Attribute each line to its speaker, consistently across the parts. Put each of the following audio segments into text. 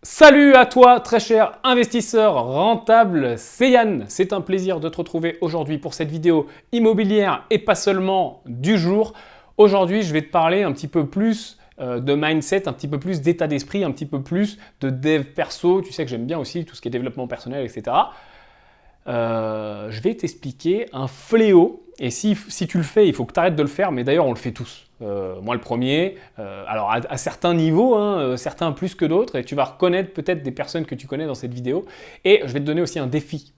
Speaker 1: Salut à toi, très cher investisseur rentable, c'est Yann. C'est un plaisir de te retrouver aujourd'hui pour cette vidéo immobilière et pas seulement du jour. Aujourd'hui, je vais te parler un petit peu plus de mindset, un petit peu plus d'état d'esprit, un petit peu plus de dev perso. Tu sais que j'aime bien aussi tout ce qui est développement personnel, etc. Je vais t'expliquer un fléau. Et si tu le fais, il faut que tu arrêtes de le faire, mais d'ailleurs on le fait tous. Moi le premier, alors à certains niveaux, certains plus que d'autres, et tu vas reconnaître peut-être des personnes que tu connais dans cette vidéo. Et je vais te donner aussi un défi.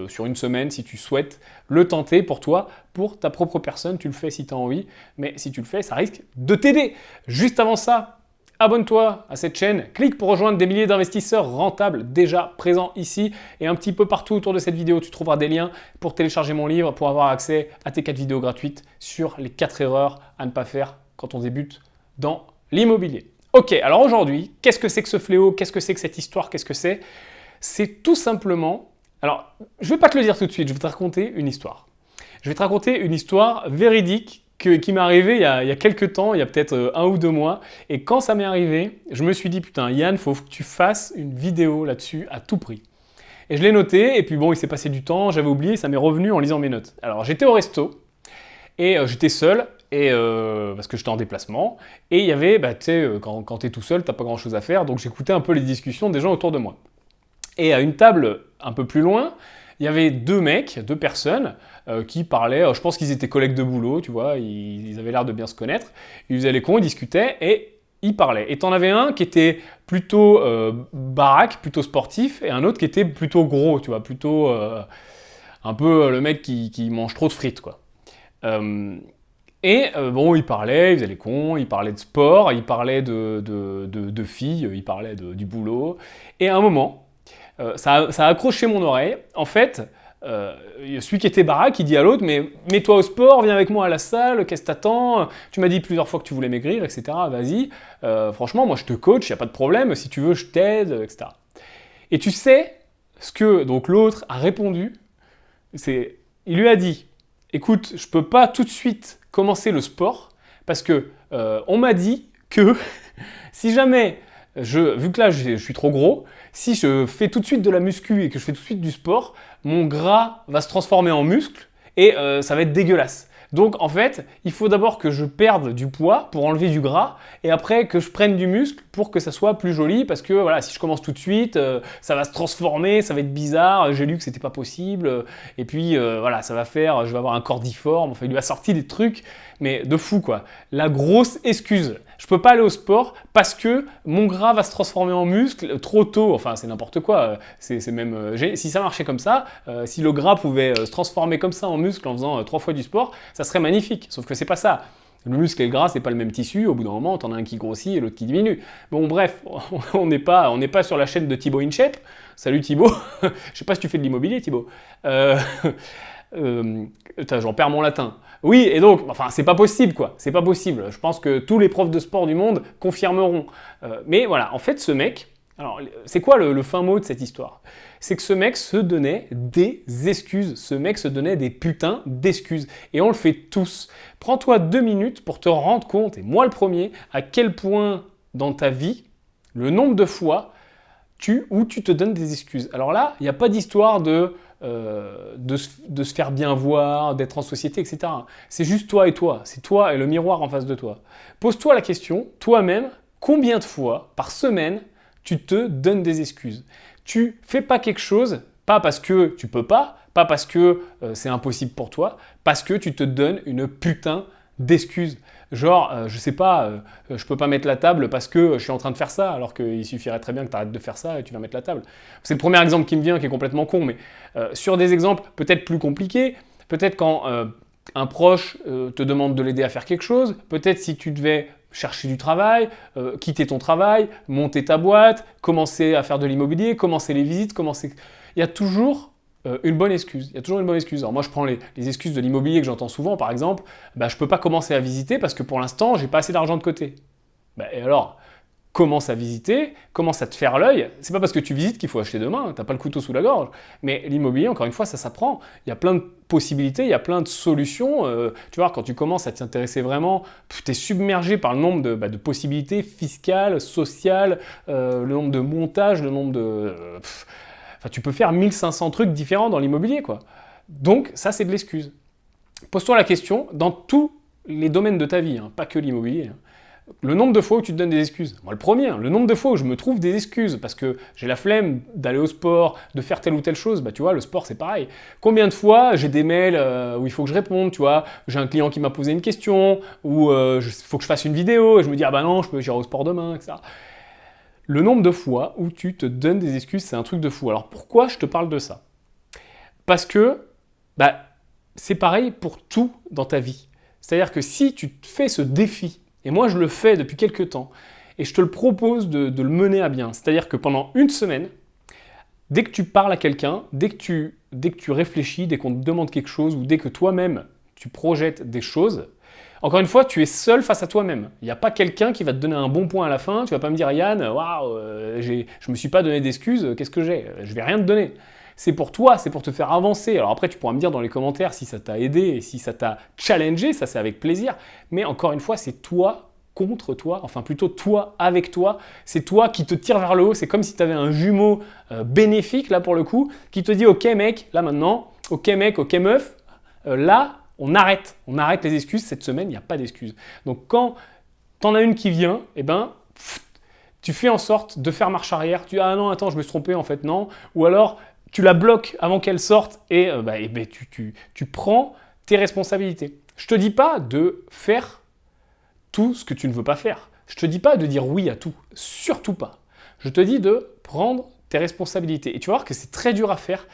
Speaker 1: Sur une semaine si tu souhaites le tenter pour toi, pour ta propre personne. Tu le fais si tu as envie, mais si tu le fais, ça risque de t'aider. Juste avant ça, abonne-toi à cette chaîne, clique pour rejoindre des milliers d'investisseurs rentables déjà présents ici et un petit peu partout autour de cette vidéo. Tu trouveras des liens pour télécharger mon livre, pour avoir accès à tes 4 vidéos gratuites sur les 4 erreurs à ne pas faire quand on débute dans l'immobilier. Ok, alors aujourd'hui, qu'est-ce que c'est que ce fléau? Qu'est-ce que c'est que cette histoire? Qu'est-ce que c'est? C'est tout simplement... Alors, je ne vais pas te le dire tout de suite, je vais te raconter une histoire. Je vais te raconter une histoire véridique qui m'est arrivé il y a quelques temps, il y a peut-être 1 ou 2 mois. Et quand ça m'est arrivé, je me suis dit, putain, Yann, il faut que tu fasses une vidéo là-dessus à tout prix. Et je l'ai noté, et puis bon, il s'est passé du temps, j'avais oublié, ça m'est revenu en lisant mes notes. Alors j'étais au resto, et j'étais seul, parce que j'étais en déplacement, et il y avait, tu sais, quand t'es tout seul, t'as pas grand-chose à faire, donc j'écoutais un peu les discussions des gens autour de moi. Et à une table un peu plus loin, il y avait 2 personnes qui parlaient, je pense qu'ils étaient collègues de boulot, tu vois, ils avaient l'air de bien se connaître. Ils faisaient les cons, ils discutaient et ils parlaient. Et t'en avais un qui était plutôt baraque, plutôt sportif, et un autre qui était plutôt gros, tu vois, plutôt un peu le mec qui mange trop de frites, quoi. Bon, ils parlaient, ils faisaient les cons, ils parlaient de sport, ils parlaient de filles, ils parlaient du boulot. Et à un moment, ça a accroché mon oreille. En fait, celui qui était baraque, il dit à l'autre, mais mets-toi au sport, viens avec moi à la salle, qu'est-ce que t'attends? Tu m'as dit plusieurs fois que tu voulais maigrir, etc. Vas-y, franchement, moi je te coach, il n'y a pas de problème, si tu veux, je t'aide, etc. Et tu sais ce que donc l'autre a répondu, il lui a dit, écoute, je peux pas tout de suite commencer le sport, parce que on m'a dit que si jamais, vu que là je suis trop gros, si je fais tout de suite de la muscu et que je fais tout de suite du sport, mon gras va se transformer en muscle et ça va être dégueulasse. Donc en fait, il faut d'abord que je perde du poids pour enlever du gras et après que je prenne du muscle pour que ça soit plus joli parce que voilà, si je commence tout de suite, ça va se transformer, ça va être bizarre, j'ai lu que c'était pas possible et puis voilà, ça va faire, je vais avoir un corps difforme, enfin il lui a sorti des trucs mais de fou quoi. La grosse excuse. Je peux pas aller au sport parce que mon gras va se transformer en muscle trop tôt. Enfin, c'est n'importe quoi. C'est même, si ça marchait comme ça, si le gras pouvait se transformer comme ça en muscle en faisant 3 fois du sport, ça serait magnifique. Sauf que c'est pas ça. Le muscle et le gras, c'est pas le même tissu. Au bout d'un moment, t'en as un qui grossit et l'autre qui diminue. Bon, bref, on n'est pas sur la chaîne de Thibaut InShape. Salut Thibaut. Je sais pas si tu fais de l'immobilier, Thibaut. J'en perds mon latin. Oui, et donc, enfin, c'est pas possible, quoi. C'est pas possible. Je pense que tous les profs de sport du monde confirmeront. Mais voilà, en fait, ce mec, alors, c'est quoi le fin mot de cette histoire? C'est que ce mec se donnait des excuses. Ce mec se donnait des putains d'excuses. Et on le fait tous. Prends-toi 2 minutes pour te rendre compte, et moi le premier, à quel point dans ta vie, le nombre de fois où tu te donnes des excuses. Alors là, il n'y a pas d'histoire de se faire bien voir, d'être en société, etc. C'est juste toi et toi. C'est toi et le miroir en face de toi. Pose-toi la question, toi-même, combien de fois par semaine tu te donnes des excuses? Tu fais pas quelque chose, pas parce que tu peux pas parce que c'est impossible pour toi, parce que tu te donnes une putain d'excuses. Genre, je sais pas, je peux pas mettre la table parce que je suis en train de faire ça, alors qu'il suffirait très bien que tu arrêtes de faire ça et tu vas mettre la table. C'est le premier exemple qui me vient, qui est complètement con, mais sur des exemples peut-être plus compliqués, peut-être quand un proche te demande de l'aider à faire quelque chose, peut-être si tu devais chercher du travail, quitter ton travail, monter ta boîte, commencer à faire de l'immobilier, commencer les visites, Il y a toujours une bonne excuse. Il y a toujours une bonne excuse. Alors moi, je prends les excuses de l'immobilier que j'entends souvent, par exemple, je ne peux pas commencer à visiter parce que pour l'instant, j'ai pas assez d'argent de côté. Et alors, commence à visiter, commence à te faire l'œil. C'est pas parce que tu visites qu'il faut acheter demain, t'as pas le couteau sous la gorge. Mais l'immobilier, encore une fois, ça s'apprend. Il y a plein de possibilités, il y a plein de solutions. Tu vois, quand tu commences à t'y intéresser vraiment, tu es submergé par le nombre de possibilités fiscales, sociales, le nombre de montages, le nombre de... Enfin, tu peux faire 1500 trucs différents dans l'immobilier, quoi. Donc, ça, c'est de l'excuse. Pose-toi la question, dans tous les domaines de ta vie, hein, pas que l'immobilier, hein, le nombre de fois où tu te donnes des excuses. Moi, le premier, le nombre de fois où je me trouve des excuses parce que j'ai la flemme d'aller au sport, de faire telle ou telle chose, bah tu vois, le sport, c'est pareil. Combien de fois j'ai des mails où il faut que je réponde, tu vois, j'ai un client qui m'a posé une question, ou il faut que je fasse une vidéo, et je me dis, ah bah non, j'irai au sport demain, etc. Le nombre de fois où tu te donnes des excuses, c'est un truc de fou. Alors pourquoi je te parle de ça? Parce que, bah, c'est pareil pour tout dans ta vie. C'est-à-dire que si tu te fais ce défi, et moi, je le fais depuis quelques temps. Et je te le propose de le mener à bien. C'est-à-dire que pendant une semaine, dès que tu parles à quelqu'un, dès que tu réfléchis, dès qu'on te demande quelque chose, ou dès que toi-même, tu projettes des choses, encore une fois, tu es seul face à toi-même. Il n'y a pas quelqu'un qui va te donner un bon point à la fin. Tu vas pas me dire, Yann, waouh, je me suis pas donné d'excuses, qu'est-ce que j'ai? Je vais rien te donner. C'est pour toi, c'est pour te faire avancer. Alors après, tu pourras me dire dans les commentaires si ça t'a aidé et si ça t'a challengé, ça c'est avec plaisir. Mais encore une fois, c'est toi contre toi, enfin plutôt toi avec toi. C'est toi qui te tire vers le haut. C'est comme si tu avais un jumeau bénéfique, là pour le coup, qui te dit, ok mec, là maintenant, ok mec, ok meuf, là, on arrête les excuses. Cette semaine, il n'y a pas d'excuses. Donc quand t'en as une qui vient, eh ben, tu fais en sorte de faire marche arrière. Tu dis, ah non, attends, je me suis trompé, en fait, non. Ou alors, tu la bloques avant qu'elle sorte et, tu prends tes responsabilités. Je ne te dis pas de faire tout ce que tu ne veux pas faire. Je ne te dis pas de dire oui à tout. Surtout pas. Je te dis de prendre tes responsabilités. Et tu vas voir que c'est très dur à faire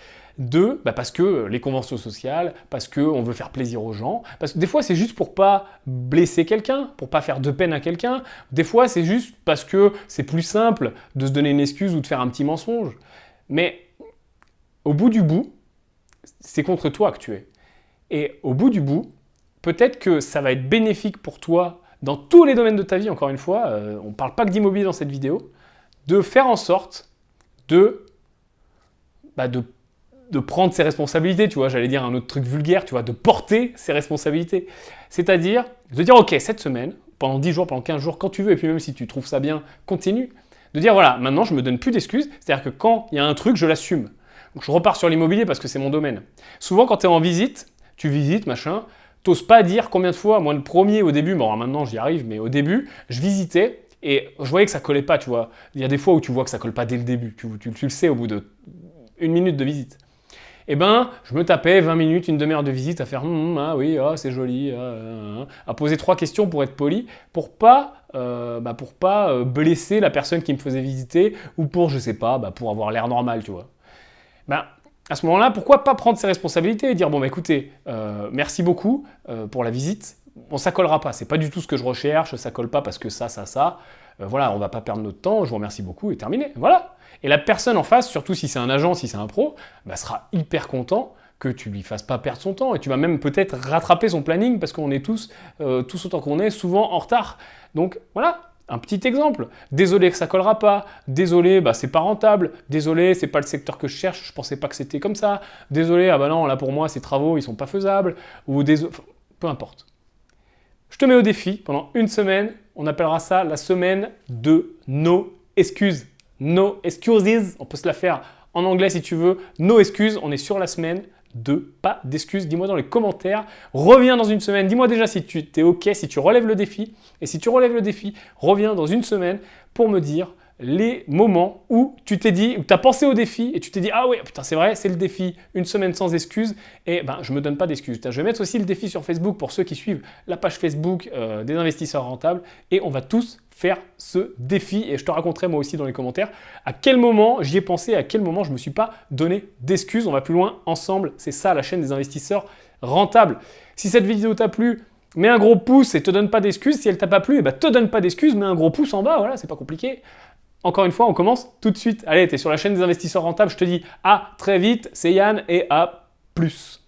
Speaker 1: parce que les conventions sociales, parce qu'on veut faire plaisir aux gens, parce que des fois c'est juste pour pas blesser quelqu'un, pour pas faire de peine à quelqu'un. Des fois c'est juste parce que c'est plus simple de se donner une excuse ou de faire un petit mensonge. Mais au bout du bout, c'est contre toi que tu es. Et au bout du bout, peut-être que ça va être bénéfique pour toi dans tous les domaines de ta vie, encore une fois, on ne parle pas que d'immobilier dans cette vidéo, de faire en sorte de prendre ses responsabilités, tu vois, j'allais dire un autre truc vulgaire, tu vois, de porter ses responsabilités. C'est-à-dire de dire, ok, cette semaine, pendant 10 jours, pendant 15 jours, quand tu veux, et puis même si tu trouves ça bien, continue, de dire, voilà, maintenant je me donne plus d'excuses, c'est-à-dire que quand il y a un truc, je l'assume. Donc je repars sur l'immobilier parce que c'est mon domaine. Souvent, quand tu es en visite, tu visites, machin, t'oses pas dire combien de fois, moi le premier au début, bon maintenant j'y arrive, mais au début, je visitais et je voyais que ça collait pas, tu vois. Il y a des fois où tu vois que ça colle pas dès le début, tu le sais au bout de 1 minute de visite. Eh ben, je me tapais 20 minutes, une demi-heure de visite à faire ah oui, ah, c'est joli, à poser 3 questions pour être poli, pour pas blesser la personne qui me faisait visiter ou pour, je sais pas, pour avoir l'air normal, tu vois. À ce moment-là, pourquoi pas prendre ses responsabilités et dire, bon, écoutez, merci beaucoup pour la visite, bon, ça collera pas, c'est pas du tout ce que je recherche, ça colle pas parce que ça, voilà, on va pas perdre notre temps, je vous remercie beaucoup et terminé, voilà. Et la personne en face, surtout si c'est un agent, si c'est un pro, sera hyper content que tu lui fasses pas perdre son temps et tu vas même peut-être rattraper son planning parce qu'on est tous autant qu'on est, souvent en retard. Donc voilà. Un petit exemple, désolé que ça collera pas, désolé, c'est pas rentable, désolé, c'est pas le secteur que je cherche, je pensais pas que c'était comme ça, désolé, ah bah non, là pour moi ces travaux ils sont pas faisables, ou désolé, peu importe. Je te mets au défi, pendant 1 semaine, on appellera ça la semaine de no excuses. No excuses, on peut se la faire en anglais si tu veux, no excuses, on est sur la semaine de pas d'excuses. Dis-moi dans les commentaires, reviens dans 1 semaine, dis-moi déjà si tu es ok, si tu relèves le défi, et si tu relèves le défi, reviens dans 1 semaine pour me dire les moments où tu t'es dit, où tu as pensé au défi et tu t'es dit, ah ouais, putain c'est vrai, c'est le défi, 1 semaine sans excuses, et je me donne pas d'excuses. Je vais mettre aussi le défi sur Facebook pour ceux qui suivent la page Facebook des investisseurs rentables, et on va tous faire ce défi, et je te raconterai moi aussi dans les commentaires à quel moment j'y ai pensé, à quel moment je ne me suis pas donné d'excuses. On va plus loin ensemble, c'est ça la chaîne des investisseurs rentables. Si cette vidéo t'a plu, mets un gros pouce et te donne pas d'excuses. Si elle t'a pas plu, te donne pas d'excuses, mets un gros pouce en bas, voilà, c'est pas compliqué. Encore une fois, on commence tout de suite. Allez, tu es sur la chaîne des investisseurs rentables, je te dis à très vite, c'est Yann et à plus.